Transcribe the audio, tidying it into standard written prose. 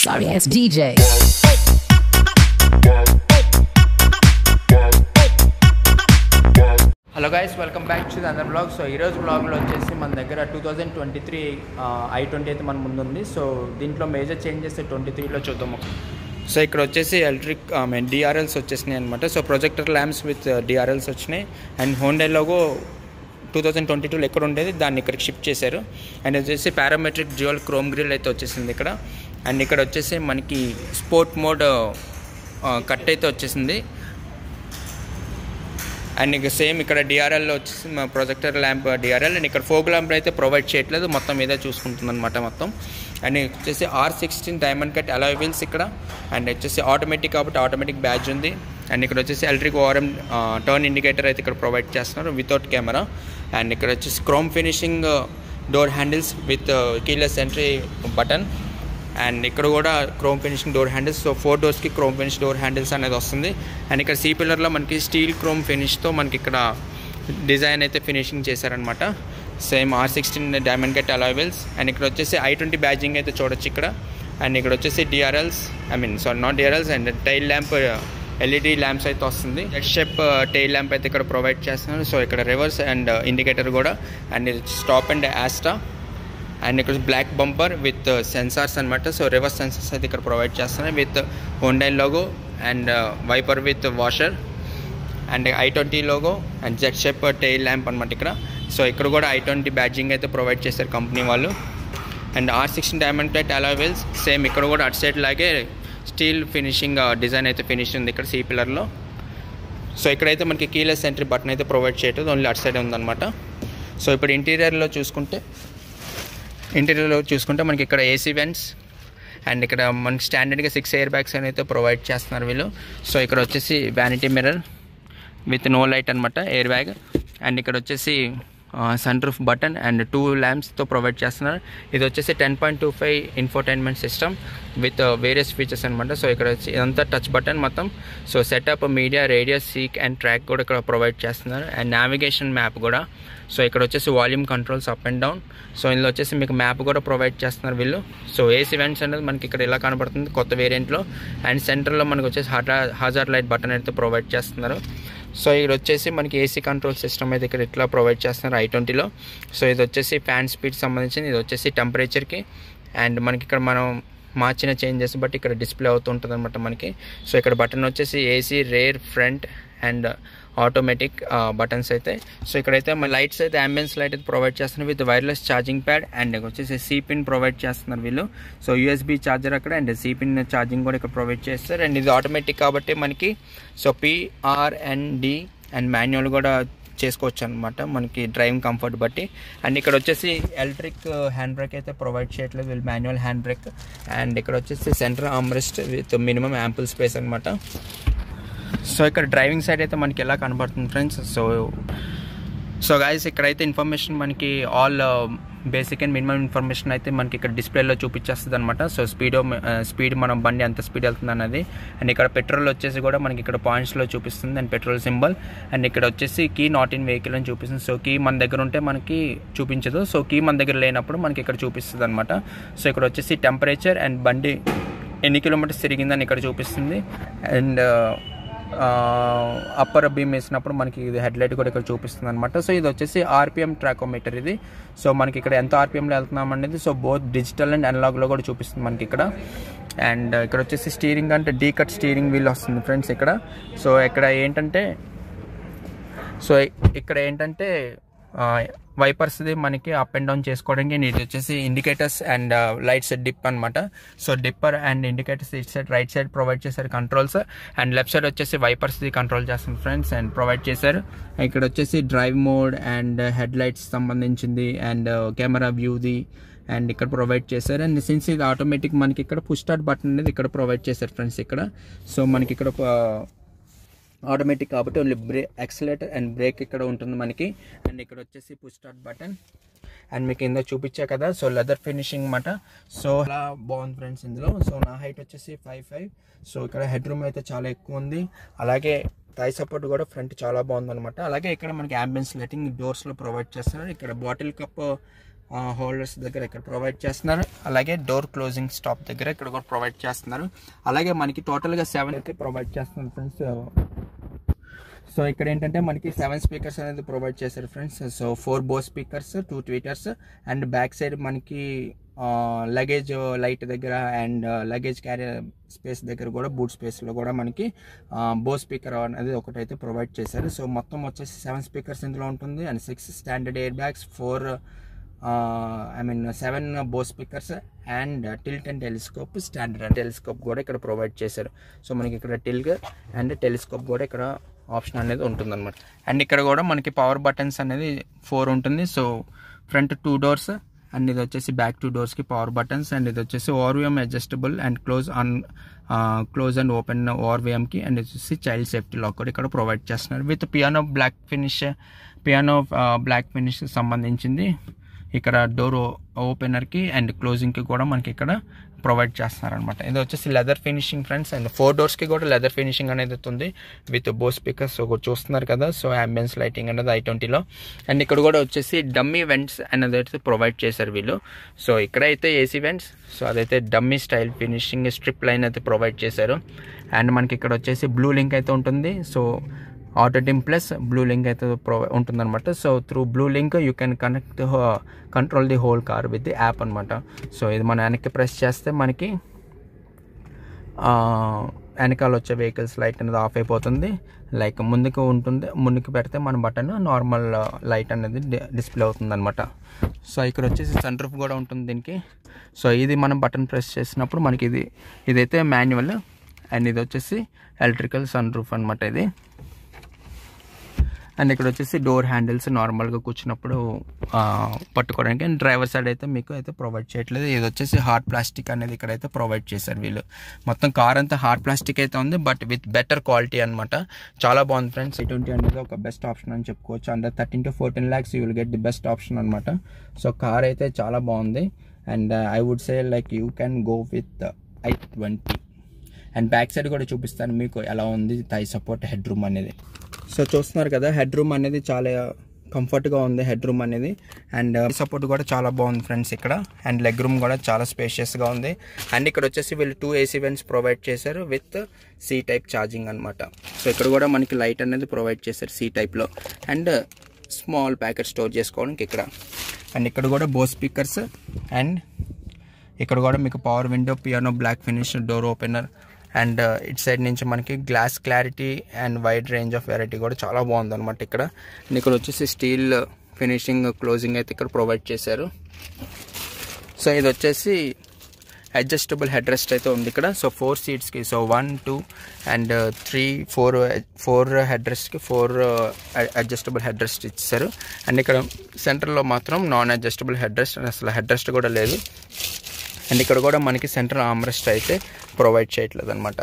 Sorry ass DJ. Hello guys, welcome back to the other blog. So ఈరోజు బ్లాగ్లో వచ్చేసి మన దగ్గర 2023 i20 అయితే మన ముందు ఉంది. సో దీంట్లో మేజర్ చేంజెస్ 23లో చూద్దాము. సో ఇక్కడ వచ్చేసి ఎలక్ట్రిక్ డిఆర్ఎల్స్ వచ్చేసినాయి అనమాట. So projector lamps with DRLs వచ్చినాయి. అండ్ హోండా లోగో 2022లో ఎక్కడ ఉండేది దాన్ని ఇక్కడికి షిఫ్ట్ చేశారు. అండ్ వచ్చేసి పారామెట్రిక్ డ్యూయల్ క్రోమ్ గ్రిల్ అయితే వచ్చేసింది ఇక్కడ. అండ్ ఇక్కడ వచ్చేసి మనకి స్పోర్ట్ మోడ్ కట్ అయితే వచ్చేసింది. అండ్ ఇక సేమ్ ఇక్కడ డిఆర్ఎల్లో వచ్చేసి మా ప్రొజెక్టర్ ల్యాంప్ డిఆర్ఎల్. అండ్ ఇక్కడ ఫోగ్ ల్యాంప్ అయితే ప్రొవైడ్ చేయట్లేదు, మొత్తం ఇదే చూసుకుంటుంది అనమాట మొత్తం. అండ్ వచ్చేసి R16 diamond cut alloy wheels ఇక్కడ. అండ్ వచ్చేసి ఆటోమేటిక్ కాబట్టి ఆటోమేటిక్ బ్యాడ్జ్ ఉంది. అండ్ ఇక్కడ వచ్చేసి ఎలక్ట్రిక్ ఓఆర్ఎం టర్న్ ఇండికేటర్ అయితే ఇక్కడ ప్రొవైడ్ చేస్తున్నారు వితౌట్ కెమెరా. అండ్ ఇక్కడ వచ్చేసి chrome finishing door handles with keyless entry button. And ఇక్కడ కూడా chrome finishing door handles. So 4 డోర్స్కి క్రోమ్ ఫినిష్ డోర్ హ్యాండిల్స్ అనేది వస్తుంది. అండ్ ఇక్కడ సీ పిల్లర్లో మనకి స్టీల్ క్రోమ్ ఫినిష్తో మనకి ఇక్కడ డిజైన్ అయితే ఫినిషింగ్ చేశారనమాట. Same R16 diamond cut alloy wheels. And ఇక్కడ వచ్చేసి i20 బ్యాడ్జింగ్ అయితే చూడొచ్చు ఇక్కడ. అండ్ ఇక్కడ వచ్చేసి DRLs, not DRLs. And tail lamp LED lamps అయితే వస్తుంది. రెడ్ షేప్ టైల్ ల్యాంప్ అయితే ఇక్కడ ప్రొవైడ్ చేస్తున్నారు. సో ఇక్కడ రివర్స్ అండ్ ఇండికేటర్ కూడా. అండ్ స్టాప్ అండ్ యాస్టా. అండ్ ఇక్కడ బ్లాక్ బంపర్ విత్ సెన్సార్స్ అనమాట. సో రివర్స్ సెన్సార్స్ అయితే ఇక్కడ ప్రొవైడ్ చేస్తున్నాయి with Honda logo and wiper with washer. And i20 logo and Z shape tail lamp అనమాట ఇక్కడ. సో ఇక్కడ కూడా i20 బ్యాడ్జింగ్ అయితే ప్రొవైడ్ చేశారు కంపెనీ వాళ్ళు. And R16 diamond cut alloy wheels. Same ఇక్కడ కూడా అటు సైడ్ లాగే స్టీల్ ఫినిషింగ్ డిజైన్ అయితే ఫినిష్ ఉంది ఇక్కడ సీ పిల్లర్లో. సో ఇక్కడైతే మనకి కీలెస్ ఎంట్రీ బటన్ అయితే ప్రొవైడ్ చేయట్లేదు, ఓన్లీ అటు సైడ్ ఉందన్నమాట. సో ఇప్పుడు ఇంటీరియర్లో చూసుకుంటే మనకి ఇక్కడ ఏసీ వెంట్స్. అండ్ ఇక్కడ మనకి స్టాండర్డ్గా 6 ఎయిర్ బ్యాగ్స్ అయితే ప్రొవైడ్ చేస్తున్నారు వీళ్ళు. సో ఇక్కడ వచ్చేసి vanity mirror with no light అనమాట, ఎయిర్ బ్యాగ్. అండ్ ఇక్కడ వచ్చేసి సన్ రూఫ్ బటన్ అండ్ 2 ల్యాంప్స్తో ప్రొవైడ్ చేస్తున్నారు. ఇది వచ్చేసి 10.25 infotainment system with various features అనమాట. సో ఇక్కడ వచ్చి ఇదంతా టచ్ బటన్ మొత్తం. So setup, media, radius, seek and track కూడా ఇక్కడ ప్రొవైడ్ చేస్తున్నారు. అండ్ నావిగేషన్ మ్యాప్ కూడా. సో ఇక్కడ వచ్చేసి volume controls up and down. So ఇందులో వచ్చేసి మీకు మ్యాప్ కూడా ప్రొవైడ్ చేస్తున్నారు వీళ్ళు. సో ఏసీ వెంట్స్ అనేది మనకి ఇక్కడ ఇలా కనబడుతుంది కొత్త వేరియంట్లో. అండ్ సెంటర్లో మనకు వచ్చేసి హజార్ లైట్ బటన్ అయితే ప్రొవైడ్ చేస్తున్నారు. సో ఇది వచ్చేసి మనకి ఏసీ కంట్రోల్ సిస్టమ్ అయితే ఇక్కడ ఇట్లా ప్రొవైడ్ చేస్తున్నారు i20లో. సో ఇది వచ్చేసి ఫ్యాన్ స్పీడ్ సంబంధించింది, ఇది వచ్చేసి టెంపరేచర్కి. అండ్ మనకి ఇక్కడ మనం మార్చిన చేంజెస్ బట్టి ఇక్కడ డిస్ప్లే అవుతుంటుంది అనమాట మనకి. సో ఇక్కడ బటన్ వచ్చేసి AC, rare, front and automatic buttons అయితే. సో ఇక్కడైతే మన లైట్స్ అయితే అంబియన్స్ లైట్ అయితే ప్రొవైడ్ చేస్తున్నారు with wireless charging pad. And వచ్చేసి C-పిన్ ప్రొవైడ్ చేస్తున్నారు వీళ్ళు. సో USB ఛార్జర్ అక్కడ అండ్ C-పిన్ ఛార్జింగ్ కూడా ఇక్కడ ప్రొవైడ్ చేస్తారు. అండ్ ఇది ఆటోమేటిక్ కాబట్టి మనకి సో PRND అండ్ మాన్యువల్ కూడా చేసుకోవచ్చు అనమాట మనకి డ్రైవింగ్ కంఫర్ట్ బట్టి. అండ్ ఇక్కడ వచ్చేసి ఎలక్ట్రిక్ హ్యాండ్ బ్రేక్ అయితే ప్రొవైడ్ చేయట్లేదు వీళ్ళు, మాన్యువల్ హ్యాండ్ బ్రేక్. అండ్ ఇక్కడ వచ్చేసి centre armrest with minimum ample space అనమాట. సో ఇక్కడ డ్రైవింగ్ సైడ్ అయితే మనకి ఎలా కనబడుతుంది ఫ్రెండ్స్. సో గైస్ ఇక్కడైతే ఇన్ఫర్మేషన్ మనకి all basic and minimum information అయితే మనకి ఇక్కడ డిస్ప్లేలో చూపించేస్తుంది అనమాట. సో స్పీడ్ మనం బండి ఎంత స్పీడ్ వెళ్తుంది అన్నది. అండ్ ఇక్కడ పెట్రోల్ వచ్చేసి కూడా మనకి ఇక్కడ పాయింట్స్లో చూపిస్తుంది అండ్ పెట్రోల్ సింబల్. అండ్ ఇక్కడ వచ్చేసి కీ నాట్ ఇన్ వెహికల్ అని చూపిస్తుంది. సో కీ మన దగ్గర ఉంటే మనకి చూపించదు, సో కీ మన దగ్గర లేనప్పుడు మనకి ఇక్కడ చూపిస్తుంది అనమాట. సో ఇక్కడ వచ్చేసి టెంపరేచర్ అండ్ బండి ఎన్ని కిలోమీటర్స్ తిరిగిందని ఇక్కడ చూపిస్తుంది. అండ్ అప్పర్ బీమ్ వేసినప్పుడు మనకి ఇది హెడ్లైట్ కూడా ఇక్కడ చూపిస్తుంది అనమాట. సో ఇది వచ్చేసి RPM ట్రాకోమీటర్ ఇది. సో మనకి ఇక్కడ ఎంత RPMలో వెళ్తున్నాం అనేది సో బోత్ డిజిటల్ అండ్ అనలాగ్లో కూడా చూపిస్తుంది మనకి ఇక్కడ. అండ్ ఇక్కడ వచ్చేసి స్టీరింగ్ అంటే డీ కట్ స్టీరింగ్ వీల్ వస్తుంది ఫ్రెండ్స్ ఇక్కడ. సో ఇక్కడ ఏంటంటే వైపర్స్ది మనకి అప్ అండ్ డౌన్ చేసుకోవడానికి. ఇది వచ్చేసి ఇండికేటర్స్ అండ్ లైట్స్ డిప్ అనమాట. సో డిప్పర్ అండ్ ఇండికేటర్స్ ఇటు సైడ్ రైట్ సైడ్ ప్రొవైడ్ చేశారు కంట్రోల్స్. అండ్ లెఫ్ట్ సైడ్ వచ్చేసి వైపర్స్ది కంట్రోల్ చేస్తుంది ఫ్రెండ్స్ అండ్ ప్రొవైడ్ చేశారు. ఇక్కడ వచ్చేసి drive mode and head lights సంబంధించింది అండ్ కెమెరా వ్యూది అండ్ ఇక్కడ ప్రొవైడ్ చేశారు. అండ్ సిన్స్ ఇది ఆటోమేటిక్ మనకి ఇక్కడ పుష్ స్టార్ట్ బటన్ అనేది ఇక్కడ ప్రొవైడ్ చేశారు ఫ్రెండ్స్ ఇక్కడ. సో మనకి ఇక్కడ ఆటోమేటిక్ కాబట్టి ఓన్లీ యాక్సిలేటర్ అండ్ బ్రేక్ ఇక్కడ ఉంటుంది మనకి. అండ్ ఇక్కడ వచ్చేసి పుష్ స్టార్ట్ బటన్. అండ్ మీకు ఇందులో చూపించా కదా సో లెదర్ ఫినిషింగ్ అన్నమాట. సో అలా బాగుంది ఫ్రెండ్స్ ఇందులో. సో నా హైట్ వచ్చేసి 5'5". సో ఇక్కడ హెడ్ రూమ్ అయితే చాలా ఎక్కువ ఉంది. అలాగే థై సపోర్ట్ కూడా ఫ్రంట్ చాలా బాగుంది అనమాట. అలాగే ఇక్కడ మనకి అంబియన్స్ లైటింగ్ డోర్స్లో ప్రొవైడ్ చేస్తున్నారు. ఇక్కడ బాటిల్ కప్ హోల్డర్స్ దగ్గర ఇక్కడ ప్రొవైడ్ చేస్తున్నారు. అలాగే డోర్ క్లోజింగ్ స్టాప్ దగ్గర ఇక్కడ కూడా ప్రొవైడ్ చేస్తున్నారు. అలాగే మనకి టోటల్గా 7 అయితే ప్రొవైడ్ చేస్తున్నారు ఫ్రెండ్స్. సో ఇక్కడ ఏంటంటే మనకి 7 స్పీకర్స్ అనేది ప్రొవైడ్ చేశారు friends. So 4 Bose speakers, 2 tweeters, and back side మనకి లగేజ్ లైట్ దగ్గర అండ్ లగేజ్ క్యారియర్ స్పేస్ దగ్గర కూడా బూట్ స్పేస్లో కూడా మనకి బోస్ స్పీకర్ అనేది ఒకటైతే ప్రొవైడ్ చేశారు. సో మొత్తం వచ్చేసి 7 స్పీకర్స్ ఇందులో ఉంటుంది and 6 standard air bags, 7 Bose speakers and tilt and telescope, standard telescope కూడా ఇక్కడ ప్రొవైడ్ చేశారు. సో మనకి ఇక్కడ టిల్ట్ అండ్ టెలిస్కోప్ కూడా ఇక్కడ ఆప్షన్ అనేది ఉంటుంది అనమాట. అండ్ ఇక్కడ కూడా మనకి పవర్ బటన్స్ అనేది 4 ఉంటుంది. సో ఫ్రంట్ 2 డోర్స్ అండ్ ఇది వచ్చేసి బ్యాక్ 2 డోర్స్కి పవర్ బటన్స్ అండ్ ఇది వచ్చేసి ORVM adjustable and close and open ఓఆర్విఎంకి అండ్ ఇది వచ్చేసి చైల్డ్ సేఫ్టీ లాక్ కూడా ఇక్కడ ప్రొవైడ్ చేస్తున్నారు. విత్ పియానో బ్లాక్ ఫినిష్ సంబంధించింది ఇక్కడ డోర్ ఓపెనర్కి అండ్ క్లోజింగ్కి కూడా మనకి ఇక్కడ ప్రొవైడ్ చేస్తున్నారు అనమాట. ఇది వచ్చేసి లెదర్ ఫినిషింగ్ ఫ్రెండ్స్ అండ్ 4 డోర్స్కి కూడా లెదర్ ఫినిషింగ్ అనేది ఉంది విత్ బోస్ స్పీకర్స్ చూస్తున్నారు కదా. సో అంబియన్స్ లైటింగ్ అనేది i20లో అండ్ ఇక్కడ కూడా వచ్చేసి డమ్మీ వెంట్స్ అనేది అయితే ప్రొవైడ్ చేశారు వీళ్ళు. సో ఇక్కడైతే ఏసీ వెంట్స్, సో అదైతే dummy style finishing strip line అయితే ప్రొవైడ్ చేశారు. అండ్ మనకి ఇక్కడ వచ్చేసి బ్లూ లింక్ అయితే ఉంటుంది. So auto dim plus blue link అయితే ఉంటుందన్నమాట. So through blue link you can control the whole car with the app అనమాట. సో ఇది మనం వెనక్కి ప్రెస్ చేస్తే మనకి వెనకాల వచ్చే వెహికల్స్ లైట్ అనేది ఆఫ్ అయిపోతుంది. లైక్ ముందుకు పెడితే మన బటన్ నార్మల్ లైట్ అనేది డిస్ప్లే అవుతుంది అనమాట. సో ఇక్కడ వచ్చేసి సన్ రూఫ్ కూడా ఉంటుంది దీనికి. సో ఇది మనం బటన్ ప్రెస్ చేసినప్పుడు మనకి ఇదైతే మాన్యువల్ అండ్ ఇది వచ్చేసి ఎలక్ట్రికల్ సన్ రూఫ్ అనమాట ఇది. అండ్ ఇక్కడ వచ్చేసి డోర్ హ్యాండిల్స్ నార్మల్గా కూర్చున్నప్పుడు పట్టుకోవడానికి అండ్ డ్రైవర్ సైడ్ అయితే మీకు అయితే ప్రొవైడ్ చేయట్లేదు. ఇది వచ్చేసి హార్డ్ ప్లాస్టిక్ అనేది ఇక్కడైతే ప్రొవైడ్ చేశారు వీళ్ళు. మొత్తం కార్ అంతా హార్డ్ ప్లాస్టిక్ అయితే ఉంది బట్ విత్ బెటర్ క్వాలిటీ అనమాట. చాలా బాగుంది ఫ్రెండ్స్. i20 అనేది ఒక బెస్ట్ ఆప్షన్ అని చెప్పుకోవచ్చు. Under 13 to 14 lakhs you will get the best option అనమాట. సో కార్ అయితే చాలా బాగుంది and I would say like you can go with i20. And back side కూడా చూపిస్తాను మీకు ఎలా ఉంది థై సపోర్ట్ హెడ్ రూమ్ అనేది. సో చూస్తున్నారు కదా హెడ్ రూమ్ అనేది చాలా కంఫర్ట్గా ఉంది హెడ్ రూమ్ అనేది అండ్ సపోర్ట్ కూడా చాలా బాగుంది ఫ్రెండ్స్ ఇక్కడ. అండ్ లెగ్ రూమ్ కూడా చాలా స్పేషియస్గా ఉంది. అండ్ ఇక్కడ వచ్చేసి వీళ్ళు 2 AC వెంట్స్ ప్రొవైడ్ చేశారు విత్ C టైప్ ఛార్జింగ్ అనమాట. సో ఇక్కడ కూడా మనకి లైట్ అనేది ప్రొవైడ్ చేశారు C టైప్లో అండ్ స్మాల్ ప్యాకెట్ స్టోర్ చేసుకోవడానికి ఇక్కడ. అండ్ ఇక్కడ కూడా బోస్ స్పీకర్స్ అండ్ ఇక్కడ కూడా మీకు power window, piano black finish, door opener and it side నుంచి మనకి glass clarity and wide range of variety కూడా చాలా బాగుంది అనమాట ఇక్కడ. ఇక్కడ వచ్చేసి స్టీల్ ఫినిషింగ్ క్లోజింగ్ అయితే ఇక్కడ ప్రొవైడ్ చేశారు. సో ఇది వచ్చేసి అడ్జస్టబుల్ హెడ్ రెస్ట్ అయితే ఉంది ఇక్కడ. సో 4 సీట్స్కి సో 1, 2 అండ్ 3, 4 హెడ్ రెస్ట్కి 4 అడ్జస్టబుల్ హెడ్ రెస్ట్ ఇచ్చారు. అండ్ ఇక్కడ సెంటర్లో మాత్రం నాన్ అడ్జస్టబుల్ హెడ్ రెస్ట్, అసలు హెడ్ రెస్ట్ కూడా లేదు. అండ్ ఇక్కడ కూడా మనకి సెంటర్ ఆర్మ్ రెస్ట్ అయితే ప్రొవైడ్ చేయట్లేదు అనమాట.